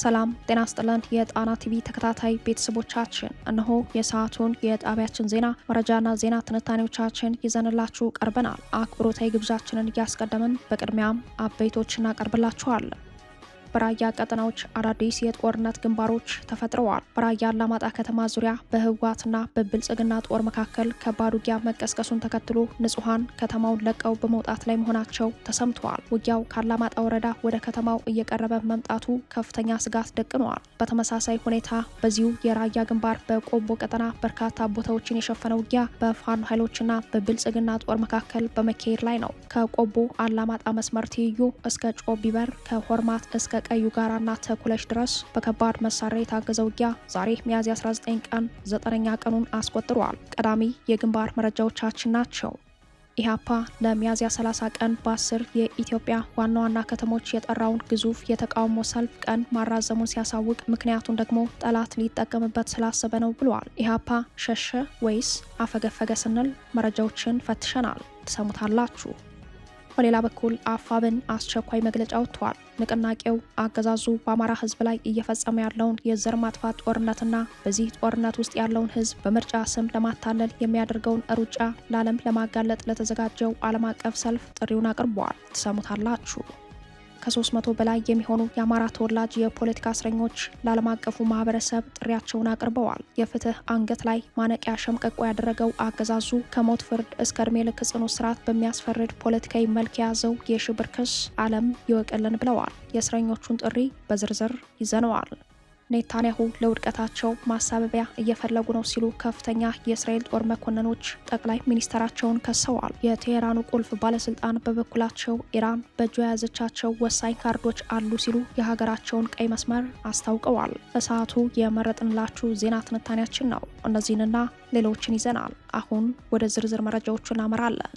ሰላም ጤና ይስጥልን የጣና ቲቪ ተከታታይ ቤተሰቦቻችን እነሆ የሰዓቱን የጣቢያችን ዜና መረጃና ዜና ትንታኔዎቻችን ይዘንላችሁ ቀርበናል። አክብሮታዊ ግብዣችንን እያስቀደምን በቅድሚያም አበይቶችን እናቀርብላችኋለን። በራያ ቀጠናዎች አዳዲስ የጦርነት ግንባሮች ተፈጥረዋል። በራያ አላማጣ ከተማ ዙሪያ በህወሓትና በብልጽግና ጦር መካከል ከባድ ውጊያ መቀስቀሱን ተከትሎ ንጹሃን ከተማውን ለቀው በመውጣት ላይ መሆናቸው ተሰምተዋል። ውጊያው ከአላማጣ ወረዳ ወደ ከተማው እየቀረበ መምጣቱ ከፍተኛ ስጋት ደቅነዋል። በተመሳሳይ ሁኔታ በዚሁ የራያ ግንባር በቆቦ ቀጠና በርካታ ቦታዎችን የሸፈነ ውጊያ በፋኖ ኃይሎችና በብልጽግና ጦር መካከል በመካሄድ ላይ ነው። ከቆቦ አላማጣ መስመር ትይዩ እስከ ጮቢበር ከሆርማት እስከ ቀዩ ጋራና ተኩለሽ ድረስ በከባድ መሳሪያ የታገዘ ውጊያ ዛሬ ሚያዝያ 19 ቀን 9ኛ ቀኑን አስቆጥሯል። ቀዳሚ የግንባር መረጃዎቻችን ናቸው። ኢህአፓ ለሚያዝያ 30 ቀን በ10 የኢትዮጵያ ዋና ዋና ከተሞች የጠራውን ግዙፍ የተቃውሞ ሰልፍ ቀን ማራዘሙን ሲያሳውቅ ምክንያቱን ደግሞ ጠላት ሊጠቀምበት ስላሰበ ነው ብሏል። ኢህአፓ ሸሸ ወይስ አፈገፈገ ስንል መረጃዎችን ፈትሸናል፣ ትሰሙታላችሁ። በሌላ በኩል አፋብን አስቸኳይ መግለጫ ወጥቷል። ንቅናቄው አገዛዙ በአማራ ህዝብ ላይ እየፈጸመ ያለውን የዘር ማጥፋት ጦርነትና በዚህ ጦርነት ውስጥ ያለውን ህዝብ በምርጫ ስም ለማታለል የሚያደርገውን ሩጫ ለዓለም ለማጋለጥ ለተዘጋጀው ዓለም አቀፍ ሰልፍ ጥሪውን አቅርበዋል፣ ትሰሙታላችሁ። ከ300 በላይ የሚሆኑ የአማራ ተወላጅ የፖለቲካ እስረኞች ለዓለም አቀፉ ማህበረሰብ ጥሪያቸውን አቅርበዋል። የፍትህ አንገት ላይ ማነቂያ ሸምቀቆ ያደረገው አገዛዙ ከሞት ፍርድ እስከ እድሜ ልክ ጽኑ እስራት በሚያስፈርድ ፖለቲካዊ መልክ የያዘው የሽብር ክስ ዓለም ይወቅልን ብለዋል። የእስረኞቹን ጥሪ በዝርዝር ይዘነዋል። ኔታንያሁ ለውድቀታቸው ማሳበቢያ እየፈለጉ ነው ሲሉ ከፍተኛ የእስራኤል ጦር መኮንኖች ጠቅላይ ሚኒስተራቸውን ከሰዋል። የቴሄራኑ ቁልፍ ባለስልጣን በበኩላቸው ኢራን በእጇ የያዘቻቸው ወሳኝ ካርዶች አሉ ሲሉ የሀገራቸውን ቀይ መስመር አስታውቀዋል። በሰዓቱ የመረጥንላችሁ ዜና ትንታኔያችን ነው። እነዚህንና ሌሎችን ይዘናል። አሁን ወደ ዝርዝር መረጃዎቹ እናመራለን።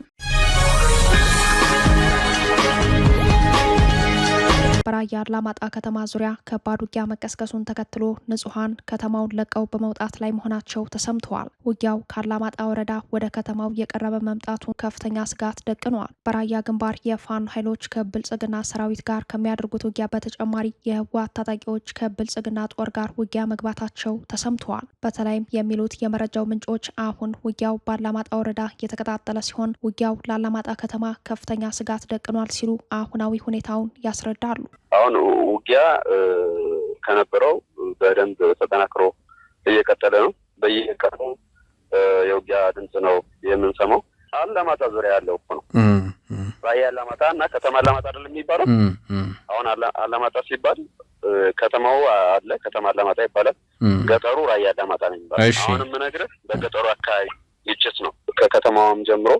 በራያ አላማጣ ከተማ ዙሪያ ከባድ ውጊያ መቀስቀሱን ተከትሎ ንጹሃን ከተማውን ለቀው በመውጣት ላይ መሆናቸው ተሰምተዋል። ውጊያው ከአላማጣ ወረዳ ወደ ከተማው የቀረበ መምጣቱ ከፍተኛ ስጋት ደቅኗል። በራያ ግንባር የፋኖ ኃይሎች ከብልጽግና ሰራዊት ጋር ከሚያደርጉት ውጊያ በተጨማሪ የህወሓት ታጣቂዎች ከብልጽግና ጦር ጋር ውጊያ መግባታቸው ተሰምተዋል። በተለይም የሚሉት የመረጃው ምንጮች አሁን ውጊያው በአላማጣ ወረዳ የተቀጣጠለ ሲሆን ውጊያው ለአላማጣ ከተማ ከፍተኛ ስጋት ደቅኗል ሲሉ አሁናዊ ሁኔታውን ያስረዳሉ። አሁን ውጊያ ከነበረው በደንብ ተጠናክሮ እየቀጠለ ነው። በየቀኑ የውጊያ ድምጽ ነው የምንሰማው። አላማጣ ዙሪያ ያለው እኮ ነው። ራያ አላማጣ እና ከተማ አላማጣ አይደለም የሚባለው። አሁን አላማጣ ሲባል ከተማው አለ፣ ከተማ አላማጣ ይባላል። ገጠሩ ራያ አላማጣ ነው የሚባለው። አሁን የምነግርህ በገጠሩ አካባቢ ግጭት ነው። ከከተማውም ጀምሮ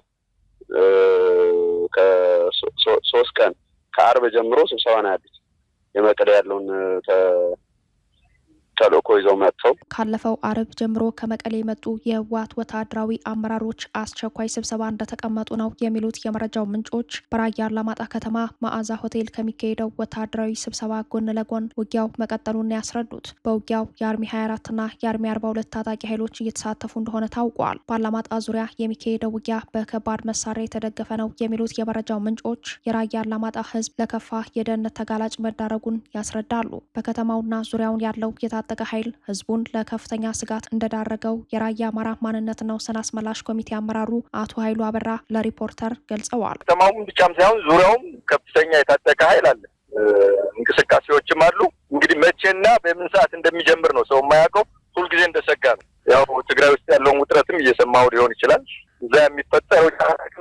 ከ3 ቀን ከአርብ ጀምሮ ስብሰባ ነው ያሉት። የመቀሌ ያለውን ተልእኮ ይዘው መጥተው ካለፈው አርብ ጀምሮ ከመቀሌ የመጡ የህወሓት ወታደራዊ አመራሮች አስቸኳይ ስብሰባ እንደተቀመጡ ነው የሚሉት የመረጃው ምንጮች። በራያ አላማጣ ከተማ መዓዛ ሆቴል ከሚካሄደው ወታደራዊ ስብሰባ ጎን ለጎን ውጊያው መቀጠሉን ያስረዱት። በውጊያው የአርሚ 24 እና የአርሚ 42 ታጣቂ ኃይሎች እየተሳተፉ እንደሆነ ታውቋል። በአላማጣ ዙሪያ የሚካሄደው ውጊያ በከባድ መሳሪያ የተደገፈ ነው የሚሉት የመረጃው ምንጮች የራያ አላማጣ ህዝብ ለከፋ የደህንነት ተጋላጭ መዳረጉን ያስረዳሉ። በከተማውና ዙሪያውን ያለው የታጠቀ ኃይል ህዝቡን ለከፍተኛ ስጋት እንደዳረገው የራያ አማራ ማንነትና ወሰን አስመላሽ ኮሚቴ አመራሩ አቶ ኃይሉ አበራ ለሪፖርተር ገልጸዋል። ከተማውም ብቻም ሳይሆን ዙሪያውም ከፍተኛ የታጠቀ ኃይል አለ። እንቅስቃሴዎችም አሉ። እንግዲህ መቼና በምን ሰዓት እንደሚጀምር ነው ሰው የማያውቀው። ሁልጊዜ እንደሰጋ ነው። ያው ትግራይ ውስጥ ያለውን ውጥረትም እየሰማው ሊሆን ይችላል። እዛ የሚፈጠረው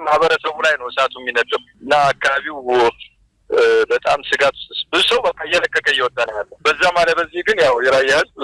ማህበረሰቡ ላይ ነው እሳቱ የሚነደው እና አካባቢው በጣም ስጋት ብዙ ሰው በቃ እየለቀቀ እየወጣ ነው ያለው። በዛ ማለት በዚህ ግን ያው የራያ ህዝብ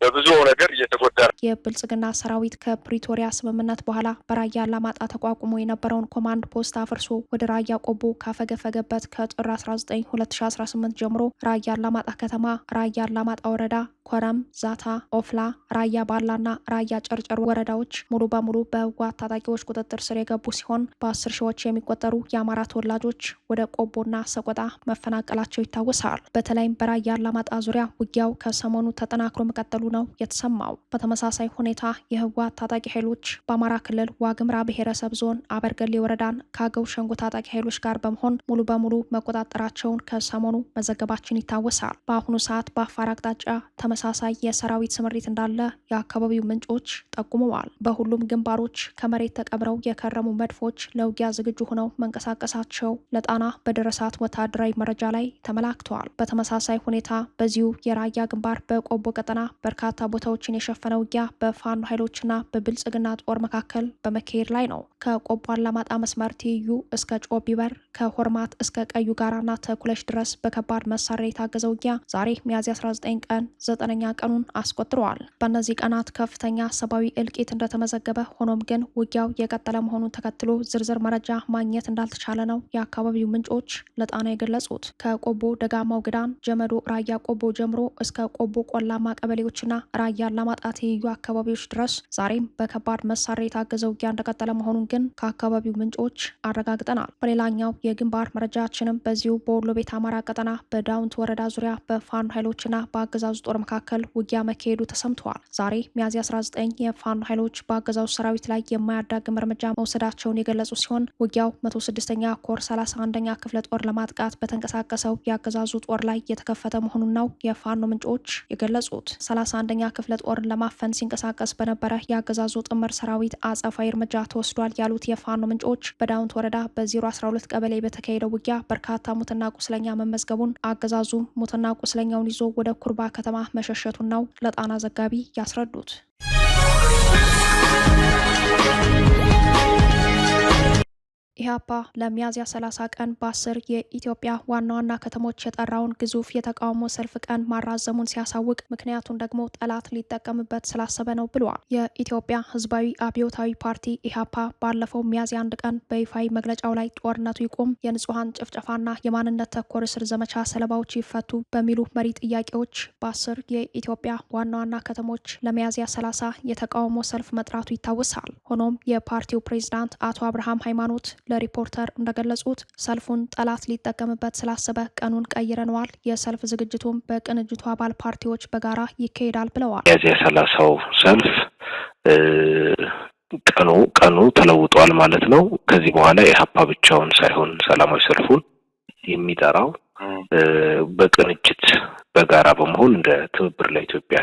በብዙ ነገር እየተጎዳ ነው። የብልጽግና ሰራዊት ከፕሪቶሪያ ስምምነት በኋላ በራያ አላማጣ ተቋቁሞ የነበረውን ኮማንድ ፖስት አፍርሶ ወደ ራያ ቆቦ ካፈገፈገበት ከጥር 19 2018 ጀምሮ ራያ አላማጣ ከተማ፣ ራያ አላማጣ ወረዳ፣ ኮረም፣ ዛታ፣ ኦፍላ፣ ራያ ባላና ራያ ጨርጨር ወረዳዎች ሙሉ በሙሉ በህወሓት ታጣቂዎች ቁጥጥር ስር የገቡ ሲሆን በ10 ሺዎች የሚቆጠሩ የአማራ ተወላጆች ወደ ቆቦና ሰቆጣ መፈናቀላቸው ይታወሳል። በተለይም በራያ አላማጣ ዙሪያ ውጊያው ከሰሞኑ ተጠናክሮ መቀጠሉ ነው የተሰማው። በተመሳሳይ ሁኔታ የህወሓት ታጣቂ ኃይሎች በአማራ ክልል ዋግምራ ብሔረሰብ ዞን አበርገሌ ወረዳን ከአገው ሸንጎ ታጣቂ ኃይሎች ጋር በመሆን ሙሉ በሙሉ መቆጣጠራቸውን ከሰሞኑ መዘገባችን ይታወሳል። በአሁኑ ሰዓት በአፋር አቅጣጫ ተመሳሳይ የሰራዊት ስምሪት እንዳለ የአካባቢው ምንጮች ጠቁመዋል። በሁሉም ግንባሮች ከመሬት ተቀብረው የከረሙ መድፎች ለውጊያ ዝግጁ ሆነው መንቀሳቀሳቸው ለጣና በደረሳት ወታደራዊ መረጃ ላይ ተመላክተዋል። በተመሳሳይ ሁኔታ በዚሁ የራያ ግንባር በቆቦ ቀጠና በርካታ ቦታዎችን የሸፈነ ውጊያ በፋኖ ኃይሎችና በብልጽግና ጦር መካከል በመካሄድ ላይ ነው። ከቆቦ አላማጣ መስመር ትይዩ እስከ ጮቢበር፣ ከሆርማት እስከ ቀዩ ጋራና ተኩለሽ ድረስ በከባድ መሳሪያ የታገዘ ውጊያ ዛሬ ሚያዝያ 19 ቀን 9ኛ ቀኑን አስቆጥረዋል። በእነዚህ ቀናት ከፍተኛ ሰብአዊ እልቂት እንደተመዘገበ ሆኖም ግን ውጊያው የቀጠለ መሆኑን ተከትሎ ዝርዝር መረጃ ማግኘት እንዳልተቻለ ነው የአካባቢው ምንጮች ለጣና የገለጹት። ከቆቦ ደጋማው ግዳን፣ ጀመዶ፣ ራያ ቆቦ ጀምሮ እስከ ቆቦ ቆላማ ቀበሌዎችና ራያ አላማጣ ትይዩ አካባቢዎች ድረስ ዛሬም በከባድ መሳሪያ የታገዘ ውጊያ እንደቀጠለ መሆኑን ግን ከአካባቢው ምንጮች አረጋግጠናል። በሌላኛው የግንባር መረጃችንም በዚሁ በወሎ ቤት አማራ ቀጠና በዳውንት ወረዳ ዙሪያ በፋኖ ኃይሎችና በአገዛዙ ጦር መካከል ውጊያ መካሄዱ ተሰምተዋል። ዛሬ ሚያዝያ 19 የፋኖ ኃይሎች በአገዛዙ ሰራዊት ላይ የማያዳግም እርምጃ መውሰዳቸውን የገለጹ ሲሆን ውጊያው 106ኛ ኮር 31ኛ ክፍለ ጦር ለማጥቃት በተንቀሳቀሰው የአገዛዙ ጦር ላይ የተከፈተ መሆኑን ነው የፋኖ ምንጮች የገለጹት። 31ኛ ክፍለ ጦርን ለማፈን ሲንቀሳቀስ በነበረ የአገዛዙ ጥምር ሰራዊት አጸፋዊ እርምጃ ተወስዷል ያሉት የፋኖ ምንጮች በዳውንት ወረዳ በ012 ቀበሌ በተካሄደው ውጊያ በርካታ ሙትና ቁስለኛ መመዝገቡን፣ አገዛዙ ሙትና ቁስለኛውን ይዞ ወደ ኩርባ ከተማ መሸሸቱን ነው ለጣና ዘጋቢ ያስረዱት። ኢህአፓ ለሚያዝያ 30 ቀን በ10 የኢትዮጵያ ዋና ዋና ከተሞች የጠራውን ግዙፍ የተቃውሞ ሰልፍ ቀን ማራዘሙን ሲያሳውቅ ምክንያቱን ደግሞ ጠላት ሊጠቀምበት ስላሰበ ነው ብለዋል። የኢትዮጵያ ህዝባዊ አብዮታዊ ፓርቲ ኢህአፓ ባለፈው ሚያዝያ 1 ቀን በይፋዊ መግለጫው ላይ ጦርነቱ ይቁም፣ የንጹሐን ጭፍጨፋና የማንነት ተኮር እስር ዘመቻ ሰለባዎች ይፈቱ በሚሉ መሪ ጥያቄዎች በ10 የኢትዮጵያ ዋና ዋና ከተሞች ለሚያዝያ 30 የተቃውሞ ሰልፍ መጥራቱ ይታወሳል። ሆኖም የፓርቲው ፕሬዝዳንት አቶ አብርሃም ሃይማኖት ለሪፖርተር እንደገለጹት ሰልፉን ጠላት ሊጠቀምበት ስላሰበ ቀኑን ቀይረነዋል፣ የሰልፍ ዝግጅቱም በቅንጅቱ አባል ፓርቲዎች በጋራ ይካሄዳል ብለዋል። ሚያዝያ 30ው ሰልፍ ቀኑ ተለውጧል ማለት ነው። ከዚህ በኋላ ኢህአፓ ብቻውን ሳይሆን ሰላማዊ ሰልፉን የሚጠራው በቅንጅት በጋራ በመሆን እንደ ትብብር ለኢትዮጵያ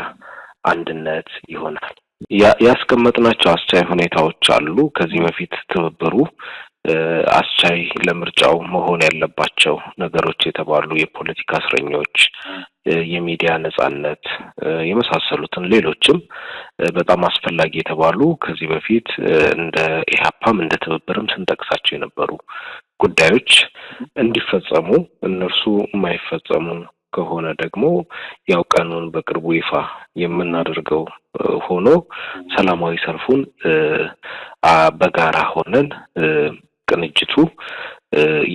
አንድነት ይሆናል። ያስቀመጥናቸው አስቻይ ሁኔታዎች አሉ። ከዚህ በፊት ትብብሩ አስቻይ ለምርጫው መሆን ያለባቸው ነገሮች የተባሉ የፖለቲካ እስረኞች፣ የሚዲያ ነጻነት የመሳሰሉትን ሌሎችም በጣም አስፈላጊ የተባሉ ከዚህ በፊት እንደ ኢህአፓም እንደ ትብብርም ስንጠቅሳቸው የነበሩ ጉዳዮች እንዲፈጸሙ፣ እነርሱ የማይፈጸሙ ከሆነ ደግሞ ያው ቀኑን በቅርቡ ይፋ የምናደርገው ሆኖ ሰላማዊ ሰልፉን በጋራ ሆነን ቅንጅቱ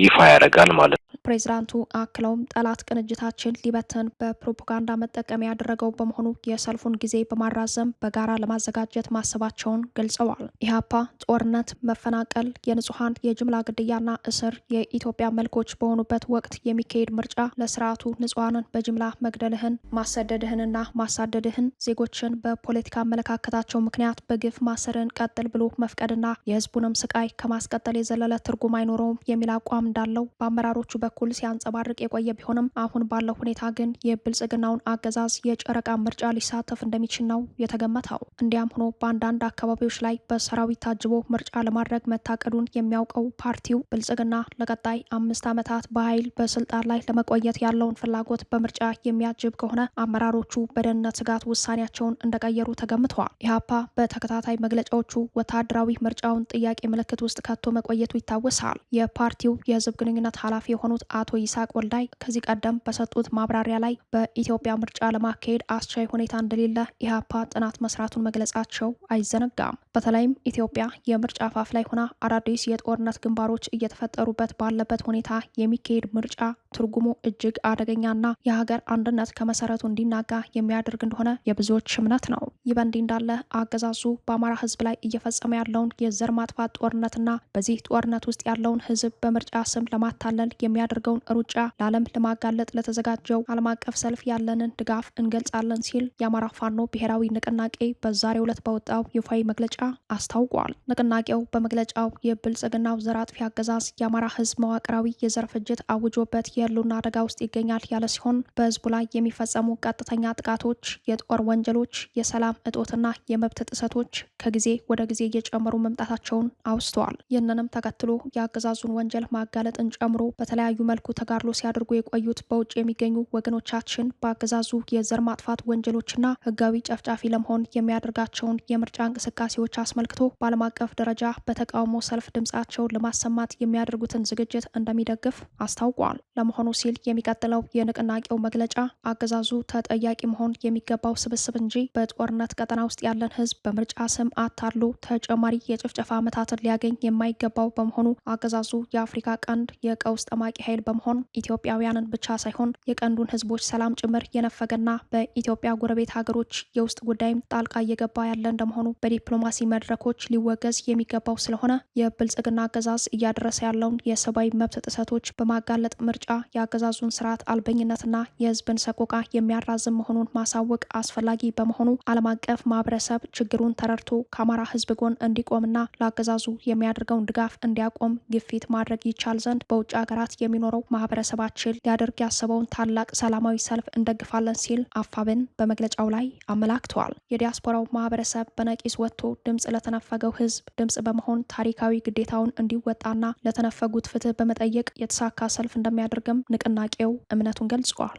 ይፋ ያደርጋል ማለት ነው። ፕሬዚዳንቱ አክለውም ጠላት ቅንጅታችን ሊበትን በፕሮፓጋንዳ መጠቀሚያ ያደረገው በመሆኑ የሰልፉን ጊዜ በማራዘም በጋራ ለማዘጋጀት ማሰባቸውን ገልጸዋል። ኢህአፓ ጦርነት፣ መፈናቀል፣ የንጹሐን የጅምላ ግድያና እስር የኢትዮጵያ መልኮች በሆኑበት ወቅት የሚካሄድ ምርጫ ለስርዓቱ ንጹሐንን በጅምላ መግደልህን፣ ማሰደድህንና ማሳደድህን፣ ዜጎችን በፖለቲካ አመለካከታቸው ምክንያት በግፍ ማሰርህን ቀጥል ብሎ መፍቀድና የህዝቡንም ስቃይ ከማስቀጠል የዘለለ ትርጉም አይኖረውም የሚል አቋም እንዳለው በአመራሮቹ በኩል ሲያንጸባርቅ የቆየ ቢሆንም አሁን ባለው ሁኔታ ግን የብልጽግናውን አገዛዝ የጨረቃ ምርጫ ሊሳተፍ እንደሚችል ነው የተገመተው። እንዲያም ሆኖ በአንዳንድ አካባቢዎች ላይ በሰራዊት ታጅቦ ምርጫ ለማድረግ መታቀዱን የሚያውቀው ፓርቲው ብልጽግና ለቀጣይ 5 ዓመታት በኃይል በስልጣን ላይ ለመቆየት ያለውን ፍላጎት በምርጫ የሚያጅብ ከሆነ አመራሮቹ በደህንነት ስጋት ውሳኔያቸውን እንደቀየሩ ተገምተዋል። ኢህአፓ በተከታታይ መግለጫዎቹ ወታደራዊ ምርጫውን ጥያቄ ምልክት ውስጥ ከቶ መቆየቱ ይታወሳል። የፓርቲው የህዝብ ግንኙነት ኃላፊ የሆኑት የሆኑት አቶ ይስሐቅ ወልዳይ ከዚህ ቀደም በሰጡት ማብራሪያ ላይ በኢትዮጵያ ምርጫ ለማካሄድ አስቻይ ሁኔታ እንደሌለ ኢህአፓ ጥናት መስራቱን መግለጻቸው አይዘነጋም። በተለይም ኢትዮጵያ የምርጫ አፋፍ ላይ ሆና አዳዲስ የጦርነት ግንባሮች እየተፈጠሩበት ባለበት ሁኔታ የሚካሄድ ምርጫ ትርጉሙ እጅግ አደገኛና የሀገር አንድነት ከመሰረቱ እንዲናጋ የሚያደርግ እንደሆነ የብዙዎች እምነት ነው። ይህ በእንዲህ እንዳለ አገዛዙ በአማራ ህዝብ ላይ እየፈጸመ ያለውን የዘር ማጥፋት ጦርነትና በዚህ ጦርነት ውስጥ ያለውን ህዝብ በምርጫ ስም ለማታለል የሚያደርገውን ሩጫ ለዓለም ለማጋለጥ ለተዘጋጀው ዓለም አቀፍ ሰልፍ ያለንን ድጋፍ እንገልጻለን ሲል የአማራ ፋኖ ብሔራዊ ንቅናቄ በዛሬው ዕለት በወጣው ይፋዊ መግለጫ አስታውቋል። ንቅናቄው በመግለጫው የብልጽግናው ዘር አጥፊ አገዛዝ የአማራ ህዝብ መዋቅራዊ የዘር ፍጅት አውጆበት የህልውና አደጋ ውስጥ ይገኛል ያለ ሲሆን በህዝቡ ላይ የሚፈጸሙ ቀጥተኛ ጥቃቶች፣ የጦር ወንጀሎች፣ የሰላም እጦትና የመብት ጥሰቶች ከጊዜ ወደ ጊዜ እየጨመሩ መምጣታቸውን አውስተዋል። ይህንንም ተከትሎ የአገዛዙን ወንጀል ማጋለጥን ጨምሮ በተለያዩ መልኩ ተጋድሎ ሲያደርጉ የቆዩት በውጭ የሚገኙ ወገኖቻችን በአገዛዙ የዘር ማጥፋት ወንጀሎችና ህጋዊ ጨፍጫፊ ለመሆን የሚያደርጋቸውን የምርጫ እንቅስቃሴዎች አስመልክቶ በዓለም አቀፍ ደረጃ በተቃውሞ ሰልፍ ድምጻቸውን ለማሰማት የሚያደርጉትን ዝግጅት እንደሚደግፍ አስታውቋል። ለመሆኑ ሲል የሚቀጥለው የንቅናቄው መግለጫ አገዛዙ ተጠያቂ መሆን የሚገባው ስብስብ እንጂ በጦርነት ቀጠና ውስጥ ያለን ህዝብ በምርጫ ስም አታሎ ተጨማሪ የጭፍጨፋ ዓመታትን ሊያገኝ የማይገባው በመሆኑ አገዛዙ የአፍሪካ ቀንድ የቀውስ ጠማቂ ኃይል በመሆን ኢትዮጵያውያንን ብቻ ሳይሆን የቀንዱን ህዝቦች ሰላም ጭምር የነፈገና በኢትዮጵያ ጎረቤት ሀገሮች የውስጥ ጉዳይም ጣልቃ እየገባ ያለ እንደመሆኑ በዲፕሎማሲ መድረኮች ሊወገዝ የሚገባው ስለሆነ የብልጽግና አገዛዝ እያደረሰ ያለውን የሰብአዊ መብት ጥሰቶች በማጋለጥ ምርጫ የአገዛዙን ስርዓት አልበኝነትና የህዝብን ሰቆቃ የሚያራዝም መሆኑን ማሳወቅ አስፈላጊ በመሆኑ ዓለም አቀፍ ማህበረሰብ ችግሩን ተረድቶ ከአማራ ህዝብ ጎን እንዲቆምና ለአገዛዙ የሚያደርገውን ድጋፍ እንዲያቆም ግፊት ማድረግ ይቻል ዘንድ በውጭ ሀገራት የሚኖረው ማህበረሰባችን ሊያደርግ ያሰበውን ታላቅ ሰላማዊ ሰልፍ እንደግፋለን ሲል አፋብን በመግለጫው ላይ አመላክተዋል። የዲያስፖራው ማህበረሰብ በነቂስ ወጥቶ ድምጽ ለተነፈገው ህዝብ ድምጽ በመሆን ታሪካዊ ግዴታውን እንዲወጣና ለተነፈጉት ፍትህ በመጠየቅ የተሳካ ሰልፍ እንደሚያደርግም ንቅናቄው እምነቱን ገልጿል።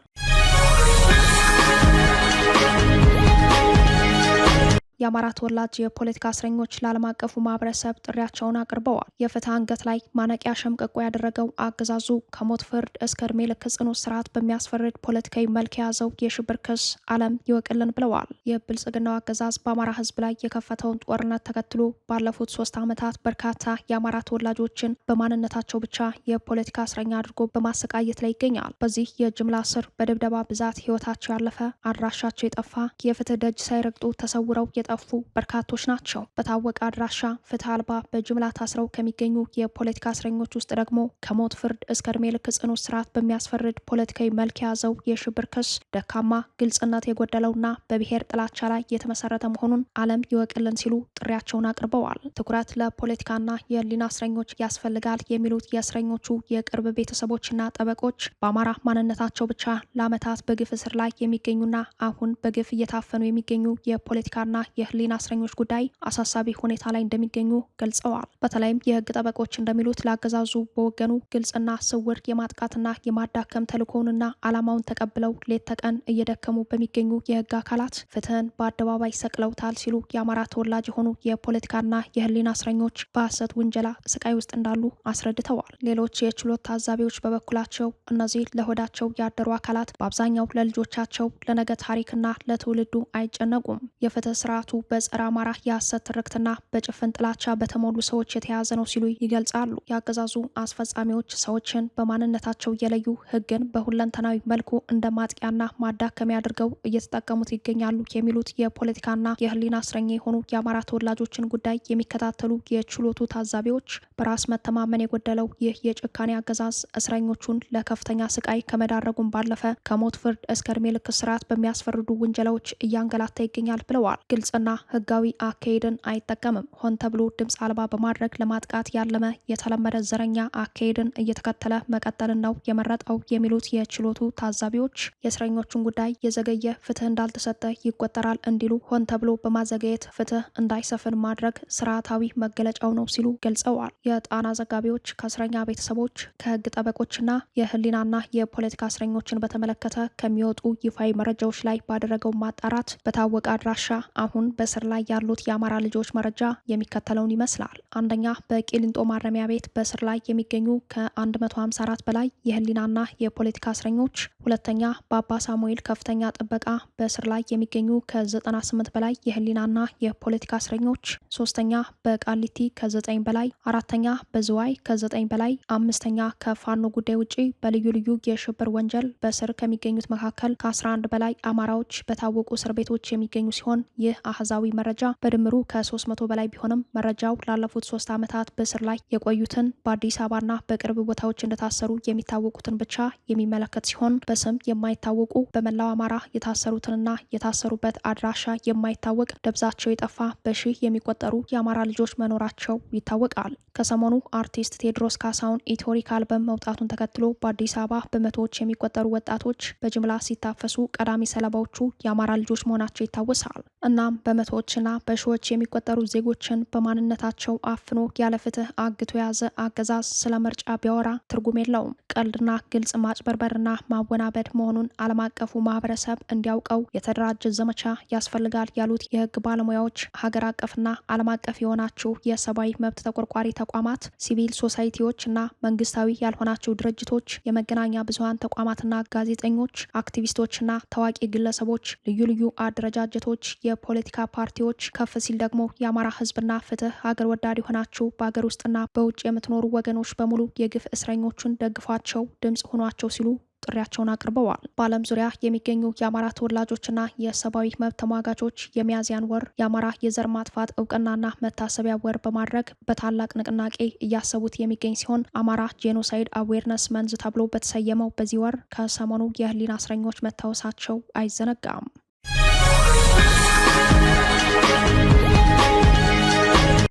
የአማራ ተወላጅ የፖለቲካ እስረኞች ለዓለም አቀፉ ማህበረሰብ ጥሪያቸውን አቅርበዋል። የፍትህ አንገት ላይ ማነቂያ ሸምቀቆ ያደረገው አገዛዙ ከሞት ፍርድ እስከ እድሜ ልክ ጽኑ እስራት በሚያስፈርድ ፖለቲካዊ መልክ የያዘው የሽብር ክስ ዓለም ይወቅልን ብለዋል። የብልጽግናው አገዛዝ በአማራ ህዝብ ላይ የከፈተውን ጦርነት ተከትሎ ባለፉት 3 ዓመታት በርካታ የአማራ ተወላጆችን በማንነታቸው ብቻ የፖለቲካ እስረኛ አድርጎ በማሰቃየት ላይ ይገኛል። በዚህ የጅምላ እስር በድብደባ ብዛት ህይወታቸው ያለፈ፣ አድራሻቸው የጠፋ፣ የፍትህ ደጅ ሳይረግጡ ተሰውረው ጠፉ በርካቶች ናቸው። በታወቀ አድራሻ ፍትህ አልባ በጅምላ ታስረው ከሚገኙ የፖለቲካ እስረኞች ውስጥ ደግሞ ከሞት ፍርድ እስከ እድሜ ልክ ጽኑ እስራት በሚያስፈርድ ፖለቲካዊ መልክ የያዘው የሽብር ክስ ደካማ፣ ግልጽነት የጎደለውና በብሔር ጥላቻ ላይ የተመሰረተ መሆኑን ዓለም ይወቅልን ሲሉ ጥሪያቸውን አቅርበዋል። ትኩረት ለፖለቲካና የህሊና እስረኞች ያስፈልጋል የሚሉት የእስረኞቹ የቅርብ ቤተሰቦችና ጠበቆች በአማራ ማንነታቸው ብቻ ለዓመታት በግፍ እስር ላይ የሚገኙና አሁን በግፍ እየታፈኑ የሚገኙ የፖለቲካና የህሊና እስረኞች ጉዳይ አሳሳቢ ሁኔታ ላይ እንደሚገኙ ገልጸዋል። በተለይም የህግ ጠበቆች እንደሚሉት ለአገዛዙ በወገኑ ግልጽና ስውር የማጥቃትና የማዳከም ተልዕኮውንና ዓላማውን ተቀብለው ሌት ተቀን እየደከሙ በሚገኙ የህግ አካላት ፍትህን በአደባባይ ሰቅለውታል ሲሉ የአማራ ተወላጅ የሆኑ የፖለቲካና የህሊና እስረኞች በሐሰት ውንጀላ ስቃይ ውስጥ እንዳሉ አስረድተዋል። ሌሎች የችሎት ታዛቢዎች በበኩላቸው እነዚህ ለሆዳቸው ያደሩ አካላት በአብዛኛው ለልጆቻቸው ለነገ ታሪክና ለትውልዱ አይጨነቁም። የፍትህ ስርዓቱ በጸረ አማራ የሐሰት ትርክትና በጭፍን ጥላቻ በተሞሉ ሰዎች የተያዘ ነው ሲሉ ይገልጻሉ። የአገዛዙ አስፈጻሚዎች ሰዎችን በማንነታቸው እየለዩ ህግን በሁለንተናዊ መልኩ እንደ ማጥቂያና ማዳከሚያ አድርገው እየተጠቀሙት ይገኛሉ የሚሉት የፖለቲካና የህሊና እስረኛ የሆኑ የአማራ ተወላጆችን ጉዳይ የሚከታተሉ የችሎቱ ታዛቢዎች በራስ መተማመን የጎደለው ይህ የጭካኔ አገዛዝ እስረኞቹን ለከፍተኛ ስቃይ ከመዳረጉም ባለፈ ከሞት ፍርድ እስከ እድሜ ልክ እስራት በሚያስፈርዱ ውንጀላዎች እያንገላታ ይገኛል ብለዋል። ግልጽና ህጋዊ አካሄድን አይጠቀምም። ሆን ተብሎ ድምፅ አልባ በማድረግ ለማጥቃት ያለመ የተለመደ ዘረኛ አካሄድን እየተከተለ መቀጠልን ነው የመረጠው የሚሉት የችሎቱ ታዛቢዎች የእስረኞቹን ጉዳይ የዘገየ ፍትህ እንዳልተሰጠ ይቆጠራል እንዲሉ ሆን ተብሎ በማዘገየት ፍትህ እንዳይሰፍን ማድረግ ስርዓታዊ መገለጫው ነው ሲሉ ገልጸዋል። የጣና ዘጋቢዎች ከእስረኛ ቤተሰቦች ከህግ ጠበቆችና የህሊናና የፖለቲካ እስረኞችን በተመለከተ ከሚወጡ ይፋዊ መረጃዎች ላይ ባደረገው ማጣራት በታወቀ አድራሻ አሁን አሁን በስር ላይ ያሉት የአማራ ልጆች መረጃ የሚከተለውን ይመስላል። አንደኛ፣ በቂሊንጦ ማረሚያ ቤት በስር ላይ የሚገኙ ከ154 በላይ የህሊናና የፖለቲካ እስረኞች። ሁለተኛ፣ በአባ ሳሙኤል ከፍተኛ ጥበቃ በስር ላይ የሚገኙ ከ98 በላይ የህሊናና የፖለቲካ እስረኞች። ሶስተኛ፣ በቃሊቲ ከ9 በላይ። አራተኛ፣ በዝዋይ ከ9 በላይ። አምስተኛ፣ ከፋኖ ጉዳይ ውጪ በልዩ ልዩ የሽብር ወንጀል በስር ከሚገኙት መካከል ከ11 በላይ አማራዎች በታወቁ እስር ቤቶች የሚገኙ ሲሆን ይህ አህዛዊ መረጃ በድምሩ ከ300 በላይ ቢሆንም መረጃው ላለፉት 3 ዓመታት በስር ላይ የቆዩትን በአዲስ አበባና በቅርብ ቦታዎች እንደታሰሩ የሚታወቁትን ብቻ የሚመለከት ሲሆን በስም የማይታወቁ በመላው አማራ የታሰሩትንና የታሰሩበት አድራሻ የማይታወቅ ደብዛቸው የጠፋ በሺህ የሚቆጠሩ የአማራ ልጆች መኖራቸው ይታወቃል። ከሰሞኑ አርቲስት ቴዎድሮስ ካሳሁን ኢትዮሪክ አልበም መውጣቱን ተከትሎ በአዲስ አበባ በመቶዎች የሚቆጠሩ ወጣቶች በጅምላ ሲታፈሱ ቀዳሚ ሰለባዎቹ የአማራ ልጆች መሆናቸው ይታወሳል። እናም በመቶዎችና በሺዎች የሚቆጠሩ ዜጎችን በማንነታቸው አፍኖ ያለ ፍትህ አግቶ የያዘ አገዛዝ ስለ ምርጫ ቢያወራ ትርጉም የለውም። ቀልድና ግልጽ ማጭበርበርና ማወናበድ መሆኑን ዓለም አቀፉ ማህበረሰብ እንዲያውቀው የተደራጀ ዘመቻ ያስፈልጋል ያሉት የህግ ባለሙያዎች፣ ሀገር አቀፍና ዓለም አቀፍ የሆናችሁ የሰብአዊ መብት ተቆርቋሪ ተቋማት፣ ሲቪል ሶሳይቲዎች እና መንግስታዊ ያልሆናችሁ ድርጅቶች፣ የመገናኛ ብዙሃን ተቋማትና ጋዜጠኞች፣ አክቲቪስቶችና ታዋቂ ግለሰቦች፣ ልዩ ልዩ አደረጃጀቶች፣ የፖለቲካ ፓርቲዎች፣ ከፍ ሲል ደግሞ የአማራ ህዝብና ፍትህ ሀገር ወዳድ የሆናችሁ በሀገር ውስጥና በውጭ የምትኖሩ ወገኖች በሙሉ የግፍ እስረኞቹን ደግፏቸው፣ ድምጽ ሆኗቸው ሲሉ ጥሪያቸውን አቅርበዋል። በዓለም ዙሪያ የሚገኙ የአማራ ተወላጆችና የሰብአዊ መብት ተሟጋቾች የሚያዝያን ወር የአማራ የዘር ማጥፋት እውቅናና መታሰቢያ ወር በማድረግ በታላቅ ንቅናቄ እያሰቡት የሚገኝ ሲሆን አማራ ጄኖሳይድ አዌርነስ መንዝ ተብሎ በተሰየመው በዚህ ወር ከሰሞኑ የህሊና እስረኞች መታወሳቸው አይዘነጋም።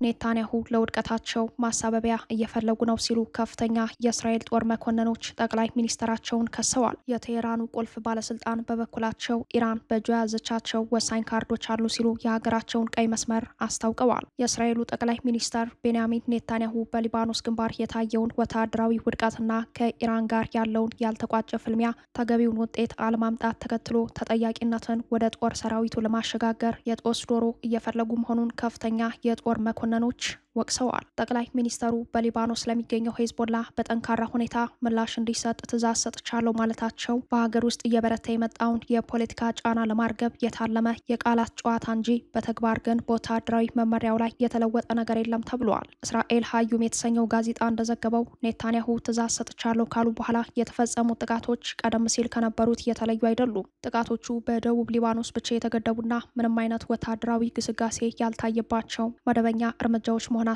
ኔታንያሁ ለውድቀታቸው ማሳበቢያ እየፈለጉ ነው ሲሉ ከፍተኛ የእስራኤል ጦር መኮንኖች ጠቅላይ ሚኒስትራቸውን ከሰዋል። የቴሄራኑ ቁልፍ ባለስልጣን በበኩላቸው ኢራን በእጇ የያዘቻቸው ወሳኝ ካርዶች አሉ ሲሉ የሀገራቸውን ቀይ መስመር አስታውቀዋል። የእስራኤሉ ጠቅላይ ሚኒስትር ቤንያሚን ኔታንያሁ በሊባኖስ ግንባር የታየውን ወታደራዊ ውድቀትና ከኢራን ጋር ያለውን ያልተቋጨ ፍልሚያ ተገቢውን ውጤት አለማምጣት ተከትሎ ተጠያቂነትን ወደ ጦር ሰራዊቱ ለማሸጋገር የጦስ ዶሮ እየፈለጉ መሆኑን ከፍተኛ የጦር መኮንኖች ወቅሰዋል። ጠቅላይ ሚኒስተሩ በሊባኖስ ለሚገኘው ሄዝቦላ በጠንካራ ሁኔታ ምላሽ እንዲሰጥ ትዕዛዝ ሰጥቻለሁ ማለታቸው በሀገር ውስጥ እየበረታ የመጣውን የፖለቲካ ጫና ለማርገብ የታለመ የቃላት ጨዋታ እንጂ በተግባር ግን በወታደራዊ መመሪያው ላይ የተለወጠ ነገር የለም ተብሏል። እስራኤል ሀዩም የተሰኘው ጋዜጣ እንደዘገበው ኔታንያሁ ትዕዛዝ ሰጥቻለሁ ካሉ በኋላ የተፈጸሙ ጥቃቶች ቀደም ሲል ከነበሩት የተለዩ አይደሉም። ጥቃቶቹ በደቡብ ሊባኖስ ብቻ የተገደቡና ምንም አይነት ወታደራዊ ግስጋሴ ያልታየባቸው መደበኛ እርምጃዎች መሆናቸውን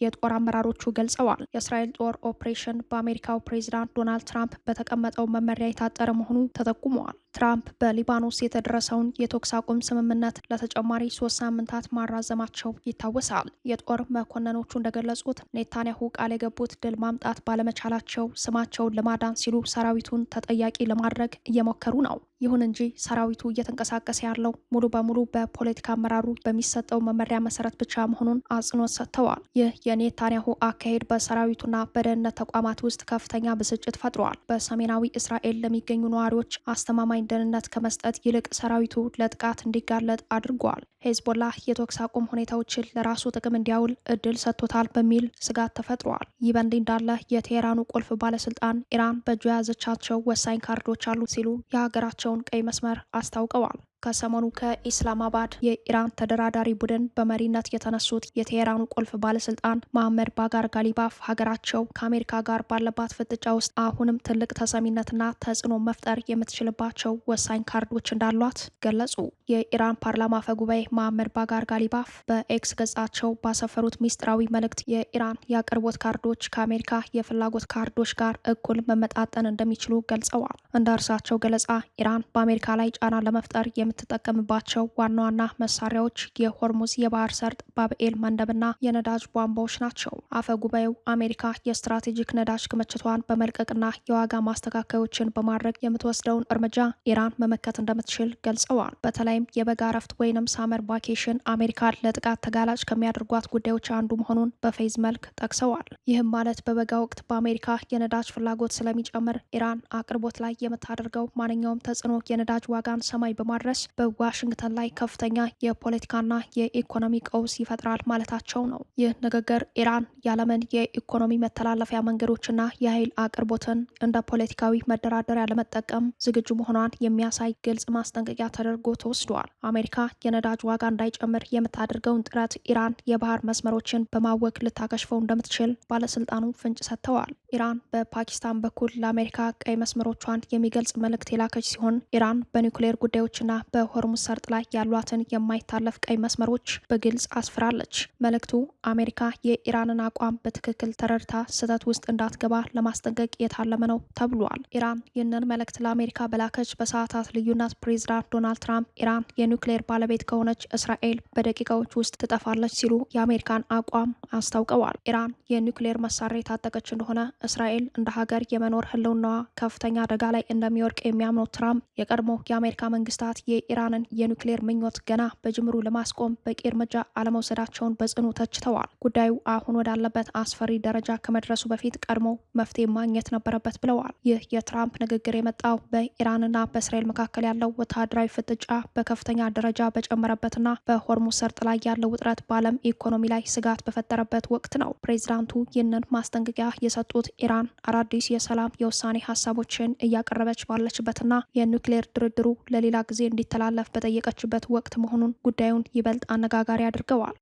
የጦር አመራሮቹ ገልጸዋል። የእስራኤል ጦር ኦፕሬሽን በአሜሪካው ፕሬዚዳንት ዶናልድ ትራምፕ በተቀመጠው መመሪያ የታጠረ መሆኑ ተጠቁመዋል። ትራምፕ በሊባኖስ የተደረሰውን የተኩስ አቁም ስምምነት ለተጨማሪ 3 ሳምንታት ማራዘማቸው ይታወሳል። የጦር መኮንኖቹ እንደገለጹት ኔታንያሁ ቃል የገቡት ድል ማምጣት ባለመቻላቸው ስማቸውን ለማዳን ሲሉ ሰራዊቱን ተጠያቂ ለማድረግ እየሞከሩ ነው። ይሁን እንጂ ሰራዊቱ እየተንቀሳቀሰ ያለው ሙሉ በሙሉ በፖለቲካ አመራሩ በሚሰጠው መመሪያ መሰረት ብቻ መሆኑን አጽንኦት ሰጥተዋል። ይህ የኔታንያሁ አካሄድ በሰራዊቱና በደህንነት ተቋማት ውስጥ ከፍተኛ ብስጭት ፈጥሯል። በሰሜናዊ እስራኤል ለሚገኙ ነዋሪዎች አስተማማኝ ደህንነት ከመስጠት ይልቅ ሰራዊቱ ለጥቃት እንዲጋለጥ አድርጓል። ሄዝቦላ የተኩስ አቁም ሁኔታዎችን ለራሱ ጥቅም እንዲያውል እድል ሰጥቶታል በሚል ስጋት ተፈጥሯል። ይህ በእንዲህ እንዳለ የቴሄራኑ ቁልፍ ባለስልጣን ኢራን በእጇ የያዘቻቸው ወሳኝ ካርዶች አሉ ሲሉ የሀገራቸውን ቀይ መስመር አስታውቀዋል። ከሰሞኑ ከኢስላማባድ የኢራን ተደራዳሪ ቡድን በመሪነት የተነሱት የቴሄራኑ ቁልፍ ባለስልጣን መሐመድ ባጋር ጋሊባፍ ሀገራቸው ከአሜሪካ ጋር ባለባት ፍጥጫ ውስጥ አሁንም ትልቅ ተሰሚነትና ተጽዕኖ መፍጠር የምትችልባቸው ወሳኝ ካርዶች እንዳሏት ገለጹ። የኢራን ፓርላማ አፈ ጉባኤ መሐመድ ባጋር ጋሊባፍ በኤክስ ገጻቸው ባሰፈሩት ሚስጥራዊ መልእክት የኢራን የአቅርቦት ካርዶች ከአሜሪካ የፍላጎት ካርዶች ጋር እኩል መመጣጠን እንደሚችሉ ገልጸዋል። እንደ እርሳቸው ገለጻ ኢራን በአሜሪካ ላይ ጫና ለመፍጠር የምትጠቀምባቸው ዋና ዋና መሳሪያዎች የሆርሙዝ የባህር ሰርጥ፣ ባብኤል መንደብና የነዳጅ ቧንቧዎች ናቸው። አፈ ጉባኤው አሜሪካ የስትራቴጂክ ነዳጅ ክምችቷን በመልቀቅና የዋጋ ማስተካከዮችን በማድረግ የምትወስደውን እርምጃ ኢራን መመከት እንደምትችል ገልጸዋል። በተለይም የበጋ እረፍት ወይንም ሳመር ቫኬሽን አሜሪካን ለጥቃት ተጋላጭ ከሚያደርጓት ጉዳዮች አንዱ መሆኑን በፌዝ መልክ ጠቅሰዋል። ይህም ማለት በበጋ ወቅት በአሜሪካ የነዳጅ ፍላጎት ስለሚጨምር ኢራን አቅርቦት ላይ የምታደርገው ማንኛውም ተጽዕኖ የነዳጅ ዋጋን ሰማይ በማድረስ መድረስ በዋሽንግተን ላይ ከፍተኛ የፖለቲካና የኢኮኖሚ ቀውስ ይፈጥራል ማለታቸው ነው። ይህ ንግግር ኢራን የዓለምን የኢኮኖሚ መተላለፊያ መንገዶችና የኃይል አቅርቦትን እንደ ፖለቲካዊ መደራደሪያ ለመጠቀም ዝግጁ መሆኗን የሚያሳይ ግልጽ ማስጠንቀቂያ ተደርጎ ተወስዷል። አሜሪካ የነዳጅ ዋጋ እንዳይጨምር የምታደርገውን ጥረት ኢራን የባህር መስመሮችን በማወክ ልታከሽፈው እንደምትችል ባለስልጣኑ ፍንጭ ሰጥተዋል። ኢራን በፓኪስታን በኩል ለአሜሪካ ቀይ መስመሮቿን የሚገልጽ መልእክት የላከች ሲሆን ኢራን በኒውክሌር ጉዳዮችና በሆርሙዝ ሰርጥ ላይ ያሏትን የማይታለፍ ቀይ መስመሮች በግልጽ አስፍራለች። መልእክቱ አሜሪካ የኢራንን አቋም በትክክል ተረድታ ስህተት ውስጥ እንዳትገባ ለማስጠንቀቅ የታለመ ነው ተብሏል። ኢራን ይህንን መልእክት ለአሜሪካ በላከች በሰዓታት ልዩነት ፕሬዚዳንት ዶናልድ ትራምፕ ኢራን የኒውክሌር ባለቤት ከሆነች እስራኤል በደቂቃዎች ውስጥ ትጠፋለች ሲሉ የአሜሪካን አቋም አስታውቀዋል። ኢራን የኒውክሌር መሳሪያ የታጠቀች እንደሆነ እስራኤል እንደ ሀገር የመኖር ህልውናዋ ከፍተኛ አደጋ ላይ እንደሚወድቅ የሚያምኑት ትራምፕ የቀድሞ የአሜሪካ መንግስታት የኢራንን የኒውክሌር ምኞት ገና በጅምሩ ለማስቆም በቂ እርምጃ አለመውሰዳቸውን በጽኑ ተችተዋል። ጉዳዩ አሁን ወዳለበት አስፈሪ ደረጃ ከመድረሱ በፊት ቀድሞ መፍትሄ ማግኘት ነበረበት ብለዋል። ይህ የትራምፕ ንግግር የመጣው በኢራንና በእስራኤል መካከል ያለው ወታደራዊ ፍጥጫ በከፍተኛ ደረጃ በጨመረበትና በሆርሙዝ ሰርጥ ላይ ያለው ውጥረት በዓለም ኢኮኖሚ ላይ ስጋት በፈጠረበት ወቅት ነው። ፕሬዚዳንቱ ይህንን ማስጠንቀቂያ የሰጡት ኢራን አዳዲስ የሰላም የውሳኔ ሀሳቦችን እያቀረበች ባለችበትና የኒውክሌር ድርድሩ ለሌላ ጊዜ እንዲተላለፍ በጠየቀችበት ወቅት መሆኑን ጉዳዩን ይበልጥ አነጋጋሪ አድርገዋል።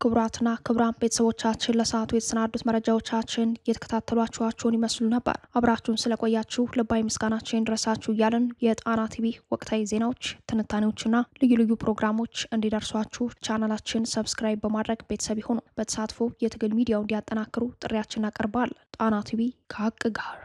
ክቡራትና ክቡራን ቤተሰቦቻችን ለሰዓቱ የተሰናዱት መረጃዎቻችን የተከታተሏችኋቸውን ይመስሉ ነበር። አብራችሁን ስለቆያችሁ ልባዊ ምስጋናችን ድረሳችሁ እያልን የጣና ቲቪ ወቅታዊ ዜናዎች፣ ትንታኔዎችና ልዩ ልዩ ፕሮግራሞች እንዲደርሷችሁ ቻናላችን ሰብስክራይብ በማድረግ ቤተሰብ ይሁኑ። በተሳትፎ የትግል ሚዲያው እንዲያጠናክሩ ጥሪያችን እናቀርባለን። ጣና ቲቪ ከሀቅ ጋር